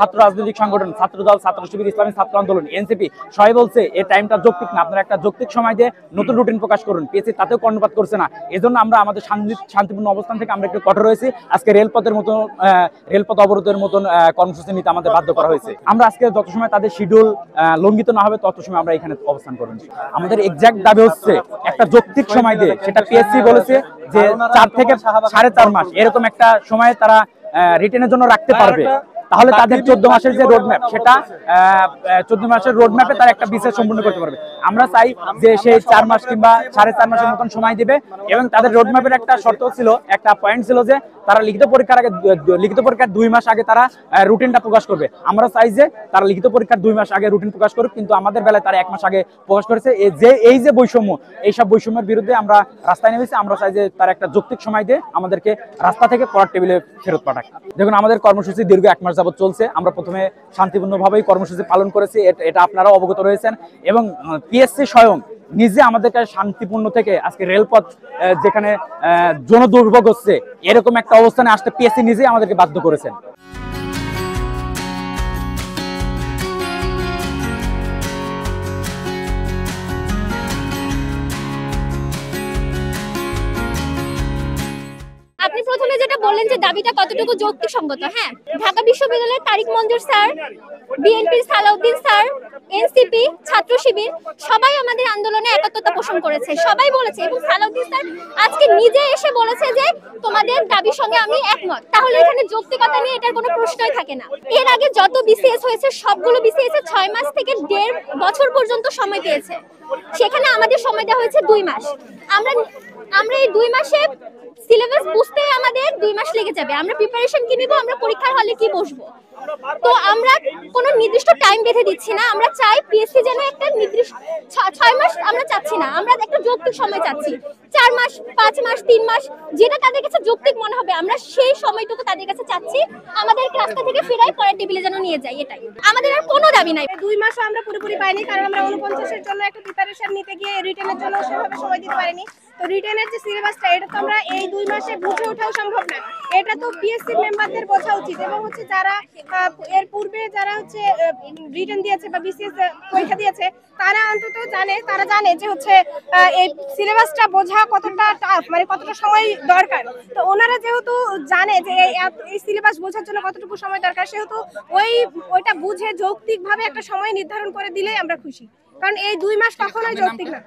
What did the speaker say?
ছাত্র রাজনৈতিক সংগঠন, ছাত্রদল, ছাত্র শিবির, ইসলামী ছাত্র আন্দোলন, এনসিপি সবাই বলছে এই টাইমটা যৌক্তিক না, আপনারা একটা যৌক্তিক সময় দিয়ে নতুন রুটিন প্রকাশ করুন। পিএসসি তাতেও কর্ণপাত করছে না। এজন্য আমরা আমাদের শান্তিপূর্ণ অবস্থান থেকে আমরা একটু কঠোর হয়েছি। আজকে রেলপথ অবরোধের মতন কর্মসূচি নিতে আমাদের বাধ্য করা হয়েছে। আমরা আজকে যত সময় তাদের শিডিউল লঙ্ঘিত না হবে তত সময় আমরা এখানে অবস্থান করব। আমাদের এক্সাক্ট দাবি হচ্ছে একটা যৌক্তিক সময় দিয়ে, সেটা পিএসসি বলেছে যে 4 থেকে 4.5 মাস এরকম একটা সময় তারা রিটেনের জন্য রাখতে পারবে। তাহলে তাদের 14 মাসের যে রোডম্যাপ, সেটা 14 মাসের রোডম্যাপে তারা একটা বিসিএস সম্পূর্ণ করতে পারবে। আমরা চাই যে সেই 4 মাস কিংবা 4.5 মাসের মতন সময় দিবে। এবং তাদের রোডম্যাপের একটা শর্ত ছিল, একটা পয়েন্ট ছিল যে তারা লিখিত পরীক্ষার 2 মাস আগে তারা রুটিনটা প্রকাশ করবে। আমরা চাই যে তারা লিখিত পরীক্ষার 2 মাস আগে রুটিন প্রকাশ করুক, কিন্তু আমাদের বেলায় তারা 1 মাস আগে প্রকাশ করেছে। এই যে বৈষম্য, এইসব বৈষম্যের বিরুদ্ধে আমরা রাস্তায় নেমেছি। আমরা চাই যে তারা একটা যৌক্তিক সময় দিয়ে আমাদেরকে রাস্তা থেকে পড়ার টেবিলে ফেরত পাঠাক। দেখুন, আমাদের কর্মসূচি দীর্ঘ 1 মাস যাবত চলছে। আমরা প্রথমে শান্তিপূর্ণভাবেই কর্মসূচি পালন করেছি, এটা আপনারাও অবগত রয়েছেন। এবং পিএসসি স্বয়ং নিজে আমাদের কাছে শান্তিপূর্ণ থেকে আজকে রেলপথ যেখানে জনদুর্ভোগ হচ্ছে এরকম একটা অবস্থানে আসতে পিএসসি নিজেই আমাদেরকে বাধ্য করেছেন। আপনি প্রথমে যেটা বললেন যে দাবিটা কতটুকু যৌক্তিকসঙ্গত, হ্যাঁ, ঢাকা বিশ্ববিদ্যালয়ের তারিক মঞ্জুর স্যার, বিএনপির সালাউদ্দিন স্যার, এনসিপি, ছাত্র শিবির সবাই আমাদের আন্দোলনে একাত্মতা পোষণ করেছে, সবাই বলেছে। এবং সালাউদ্দিন স্যার আজকে নিজে এসে বলেছে যে তোমাদের দাবির সঙ্গে আমি একমত। তাহলে এখানে যৌক্তিকতা নিয়ে এটার কোনো প্রশ্নই থাকে না। এর আগে যত বিসিএস হয়েছে সবগুলো বিসিএস 6 মাস থেকে 1.5 বছর পর্যন্ত সময় পেয়েছে, সেখানে আমাদের সময় দেওয়া হয়েছে 2 মাস। আমরা এই 2 মাসে সিলেবাস বুঝতে আমাদের 2 মাস লেগে যাবে। আমরা প্রিপারেশন কি নিব, আমরা পরীক্ষার হলে কি বসবো। তো আমরা কোনো নির্দিষ্ট টাইম বেঁধে দিচ্ছি না। আমরা চাই পিএসসি যেন একটা নির্দিষ্ট 6 মাস আমরা চাচ্ছি না, আমরা একটা যৌক্তিক সময় চাচ্ছি। 4 মাস, 5 মাস, 3 মাস, যেটা তাদের কাছে যৌক্তিক মনে হবে আমরা সেই সময়টুকু তাদের কাছে চাচ্ছি। আমাদের রাস্তা থেকে ফেরাই পরের টেবিলে যেন নিয়ে যায়, এটাই আমাদের। আর কোনো দাবি নাই। 2 মাসও আমরা পুরোপুরি পাইনি, কারণ আমরা 49-এর জন্য একটা প্রিপারেশন নিতে গিয়ে রিটেনের জন্য সেভাবে সময় দিতে পারিনি। তো রিটেনের যে সিলেবাসটা, এটা তো আমরা এই 2 মাসে বুঝে ওঠাও সম্ভব না। এটা তো পিএসসি মেম্বারদের বোঝা উচিত। এবং হচ্ছে যারা এর পূর্বে যারা হচ্ছে রিটেন দিয়েছে বা বিসিএস পরীক্ষা দিয়েছে, তারা অন্তত জানে যে হচ্ছে এই সিলেবাসটা বোঝা কতটা টাফ, মানে কতটা সময় দরকার। তো ওনারা যেহেতু জানে যে এই সিলেবাস বোঝার জন্য কতটুকু সময় দরকার, সেহেতু ওইটা বুঝে যৌক্তিকভাবে একটা সময় নির্ধারণ করে দিলেই আমরা খুশি। কারণ এই 2 মাস কখনোই যৌক্তিক না।